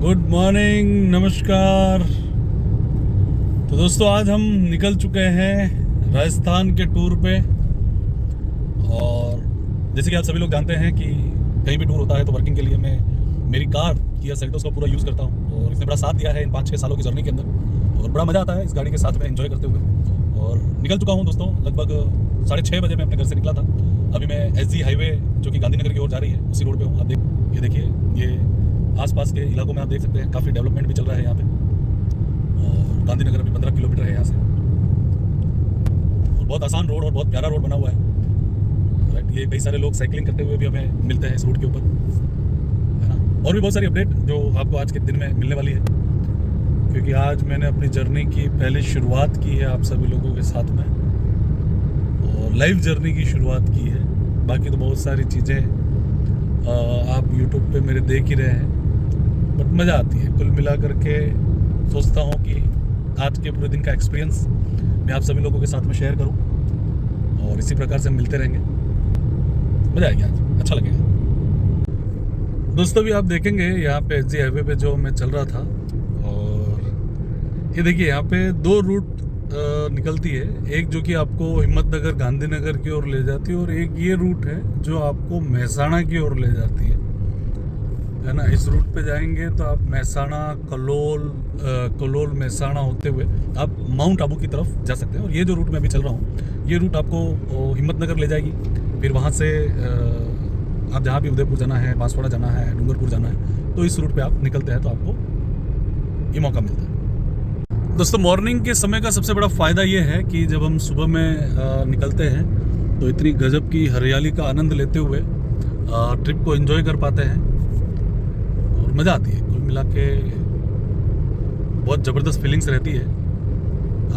Good morning, नमस्कार। तो दोस्तों आज हम निकल चुके हैं राजस्थान के टूर पे। और जैसे कि आप सभी लोग जानते हैं कि कहीं भी टूर होता है तो वर्किंग के लिए मैं मेरी कार किया सेल्टोस का पूरा यूज़ करता हूँ और इसने बड़ा साथ दिया है इन 5-6 सालों की जर्नी के अंदर। और बड़ा मज़ा आता है इस गाड़ी के साथ में एंजॉय करते हुए। और निकल चुका हूँ दोस्तों, लगभग 6:30 बजे मैं अपने घर से निकला था। अभी मैं SG हाईवे जो कि गांधीनगर की ओर जा रही है उसी रोड पे हूँ। आप ये देखिए, ये आसपास के इलाकों में आप देख सकते हैं काफ़ी डेवलपमेंट भी चल रहा है यहाँ पे। और गांधीनगर अभी 15 किलोमीटर है यहाँ से और बहुत आसान रोड और बहुत प्यारा रोड बना हुआ है। राइट, ये कई सारे लोग साइकिलिंग करते हुए भी हमें मिलते हैं इस रूट के ऊपर, है ना। और भी बहुत सारी अपडेट जो आपको आज के दिन में मिलने वाली है, क्योंकि आज मैंने अपनी जर्नी की पहली शुरुआत की है आप सभी लोगों के साथ में और लाइव जर्नी की शुरुआत की है। बाकी तो बहुत सारी चीज़ें आप YouTube पे मेरे देख ही रहे हैं, बट मज़ा आती है। कुल मिला करके सोचता हूँ कि आज के पूरे दिन का एक्सपीरियंस मैं आप सभी लोगों के साथ में शेयर करूँ और इसी प्रकार से मिलते रहेंगे। मज़ा आएगी, आज अच्छा लगेगा। दोस्तों भी आप देखेंगे यहाँ पे SG हाईवे पे जो मैं चल रहा था, और ये देखिए यहाँ पे 2 रूट निकलती है। एक जो कि आपको हिम्मतनगर गांधीनगर की ओर ले जाती है और एक ये रूट है जो आपको महसाणा की ओर ले जाती है ना। इस रूट पे जाएंगे तो आप महसाणा, कलोल महसाणा होते हुए आप माउंट आबू की तरफ जा सकते हैं। और ये जो रूट मैं अभी चल रहा हूँ, ये रूट आपको हिम्मतनगर ले जाएगी। फिर वहाँ से आप जहाँ भी उदयपुर जाना है, बांसवाड़ा जाना है, डूंगरपुर जाना है, तो इस रूट पे आप निकलते हैं तो आपको ये मौका मिलता है। दोस्तों मॉर्निंग के समय का सबसे बड़ा फ़ायदा ये है कि जब हम सुबह में निकलते हैं तो इतनी गजब की हरियाली का आनंद लेते हुए ट्रिप को एंजॉय कर पाते हैं और मज़ा आती है। कुल मिला के बहुत ज़बरदस्त फीलिंग्स रहती है,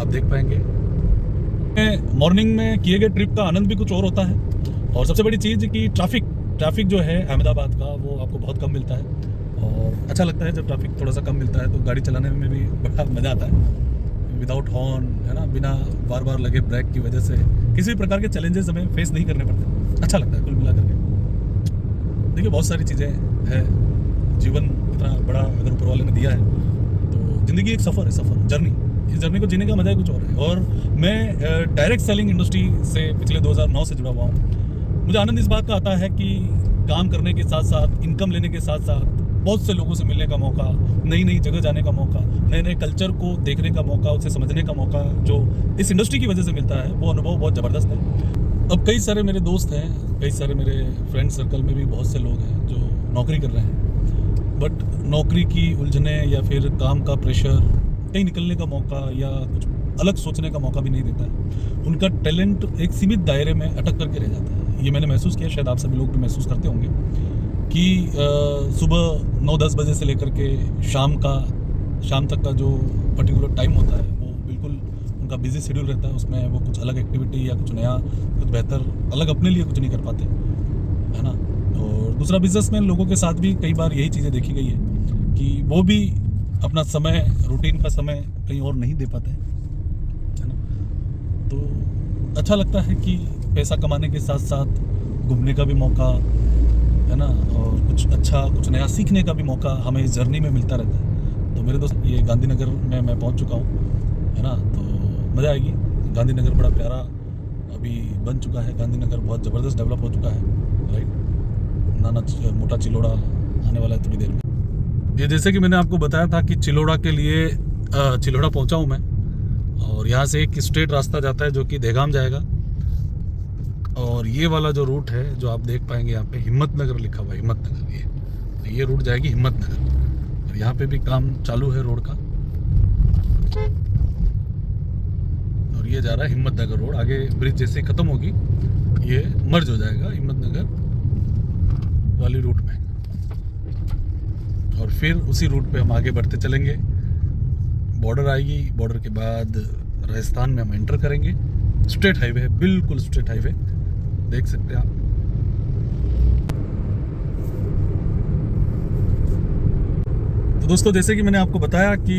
आप देख पाएंगे। मॉर्निंग में किए गए ट्रिप का आनंद भी कुछ और होता है। और सबसे बड़ी चीज़ कि ट्रैफिक जो है अहमदाबाद का वो आपको बहुत कम मिलता है और अच्छा लगता है। जब ट्रैफिक थोड़ा सा कम मिलता है तो गाड़ी चलाने में भी बड़ा मज़ा आता है, विदाउट हॉर्न, है ना, बिना बार बार लगे ब्रेक की वजह से किसी भी प्रकार के चैलेंजेस हमें फेस नहीं करने पड़ते। अच्छा लगता है कुल मिला करके। देखिए बहुत सारी चीज़ें हैं, जीवन इतना बड़ा अगर ऊपर वाले ने दिया है तो ज़िंदगी एक सफ़र है, जर्नी। इस जर्नी को जीने का मज़ा ही कुछ और है। और मैं डायरेक्ट सेलिंग इंडस्ट्री से पिछले 2009 से जुड़ा हुआ हूँ। मुझे आनंद इस बात का आता है कि काम करने के साथ साथ, इनकम लेने के साथ साथ बहुत से लोगों से मिलने का मौका, नई नई जगह जाने का मौका, नए नए कल्चर को देखने का मौका, उसे समझने का मौका जो इस इंडस्ट्री की वजह से मिलता है, वो अनुभव बहुत ज़बरदस्त है। अब कई सारे मेरे दोस्त हैं, कई सारे मेरे फ्रेंड सर्कल में भी बहुत से लोग हैं जो नौकरी कर रहे हैं, बट नौकरी की उलझने या फिर काम का प्रेशर, कहीं निकलने का मौका या कुछ अलग सोचने का मौका भी नहीं देता है। उनका टैलेंट एक सीमित दायरे में अटक करके रह जाता है। ये मैंने महसूस किया, शायद आप सभी लोग भी महसूस करते होंगे कि सुबह 9-10 बजे से लेकर के शाम तक का जो पर्टिकुलर टाइम होता है वो बिल्कुल उनका बिजी शेड्यूल रहता है। उसमें वो कुछ अलग एक्टिविटी या कुछ नया, कुछ बेहतर अलग अपने लिए कुछ नहीं कर पाते, है ना। और दूसरा, बिजनेसमैन लोगों के साथ भी कई बार यही चीज़ें देखी गई है कि वो भी अपना समय, रूटीन का समय कहीं और नहीं दे पाते, है ना। तो अच्छा लगता है कि पैसा कमाने के साथ साथ घूमने का भी मौका, है ना, और कुछ अच्छा, कुछ नया सीखने का भी मौका हमें इस जर्नी में मिलता रहता है। तो मेरे दोस्त, ये गांधीनगर में मैं पहुंच चुका हूं, है ना, तो मज़ा आएगी। गांधीनगर बड़ा प्यारा अभी बन चुका है, गांधीनगर बहुत ज़बरदस्त डेवलप हो चुका है, राइट। नाना मोटा चिलोड़ा आने वाला है थोड़ी देर में। ये जैसे कि मैंने आपको बताया था कि चिलोड़ा के लिए चिलोड़ा पहुँचा हूँ मैं, और यहाँ से एक स्ट्रेट रास्ता जाता है जो कि देगाम जाएगा। और ये वाला जो रूट है जो आप देख पाएंगे यहाँ पे हिम्मतनगर लिखा हुआ है, हिम्मतनगर, ये रूट जाएगी हिम्मतनगर। और यहाँ पे भी काम चालू है रोड का, और ये जा रहा है हिम्मतनगर रोड। आगे ब्रिज जैसे खत्म होगी ये मर्ज हो जाएगा हिम्मतनगर वाली रूट में, और फिर उसी रूट पे हम आगे बढ़ते चलेंगे। बॉर्डर आएगी, बॉर्डर के बाद राजस्थान में हम एंटर करेंगे। स्ट्रेट हाईवे है, बिल्कुल स्ट्रेट हाईवे, देख सकते हैं आप। तो दोस्तों जैसे कि मैंने आपको बताया कि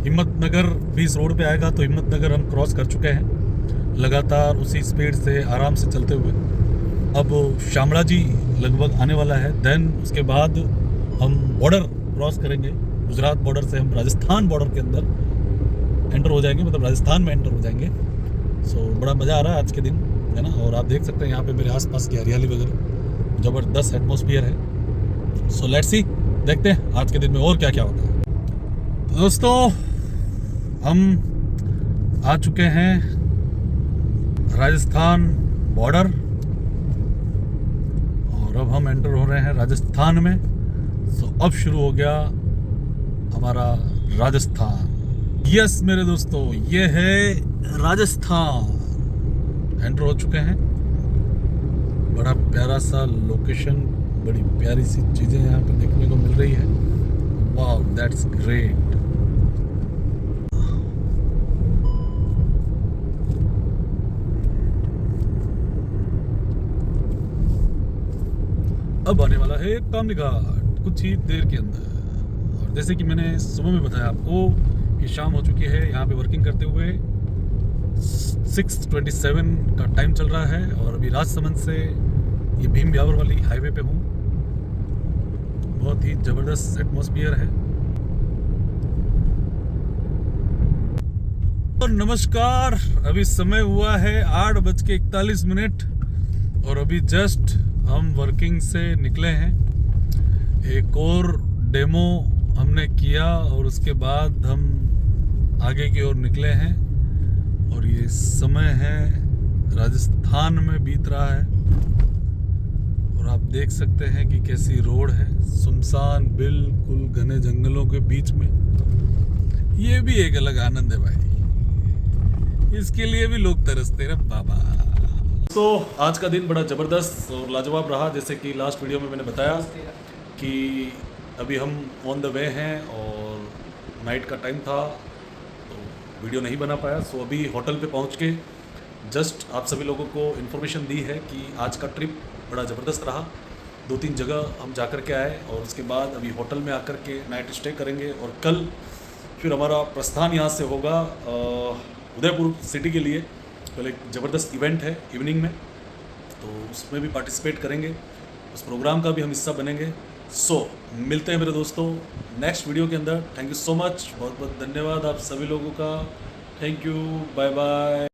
हिम्मतनगर भी इस रोड पे आएगा, तो हिम्मतनगर हम क्रॉस कर चुके हैं लगातार उसी स्पीड से आराम से चलते हुए। अब शामड़ा जी लगभग आने वाला है, देन उसके बाद हम बॉर्डर क्रॉस करेंगे गुजरात बॉर्डर से हम राजस्थान बॉर्डर के अंदर एंटर हो जाएंगे, मतलब राजस्थान में एंटर हो जाएंगे। सो बड़ा मज़ा आ रहा है आज के दिन, है ना। और आप देख सकते हैं यहाँ पे मेरे आसपास की हरियाली वगैरह, ज़बरदस्त एटमॉस्फेयर है। सो लेट्स सी, देखते हैं आज के दिन में और क्या क्या होता है। तो दोस्तों, हम आ चुके हैं राजस्थान बॉर्डर और अब हम एंटर हो रहे हैं राजस्थान में। सो अब शुरू हो गया हमारा राजस्थान। यस मेरे दोस्तों, ये है राजस्थान। एंटर हो चुके हैं। बड़ा प्यारा सा लोकेशन, बड़ी प्यारी सी चीज़ें यहाँ पे देखने को मिल रही है। वाव, दैट्स ग्रेट। अब आने वाला है कामनी घाट कुछ ही देर के अंदर। और जैसे कि मैंने सुबह में बताया आपको कि शाम हो चुकी है, यहाँ पे वर्किंग करते हुए 6:27 का टाइम चल रहा है और अभी राजसमंद से ये भीम ब्यावर वाली हाईवे पे हूँ। बहुत ही ज़बरदस्त एटमॉस्फेयर है। और नमस्कार, अभी समय हुआ है 8:41 और अभी जस्ट हम वर्किंग से निकले हैं। एक और डेमो हमने किया और उसके बाद हम आगे की ओर निकले हैं। और ये समय है राजस्थान में बीत रहा है और आप देख सकते हैं कि कैसी रोड है, सुनसान, बिल्कुल घने जंगलों के बीच में। ये भी एक अलग आनंद है भाई, इसके लिए भी लोग तरसते हैं बाबा। तो आज का दिन बड़ा ज़बरदस्त और लाजवाब रहा। जैसे कि लास्ट वीडियो में मैंने बताया कि अभी हम ऑन द वे हैं और नाइट का टाइम था तो वीडियो नहीं बना पाया। सो अभी होटल पे पहुंच के जस्ट आप सभी लोगों को इन्फॉर्मेशन दी है कि आज का ट्रिप बड़ा ज़बरदस्त रहा। 2-3 जगह हम जा कर के आए और उसके बाद अभी होटल में आकर के नाइट स्टे करेंगे और कल फिर हमारा प्रस्थान यहाँ से होगा उदयपुर सिटी के लिए। कल एक ज़बरदस्त इवेंट है इवनिंग में, तो उसमें भी पार्टिसिपेट करेंगे, उस प्रोग्राम का भी हम हिस्सा बनेंगे। सो मिलते हैं मेरे दोस्तों नेक्स्ट वीडियो के अंदर। थैंक यू सो मच, बहुत बहुत धन्यवाद आप सभी लोगों का। Thank you, bye bye.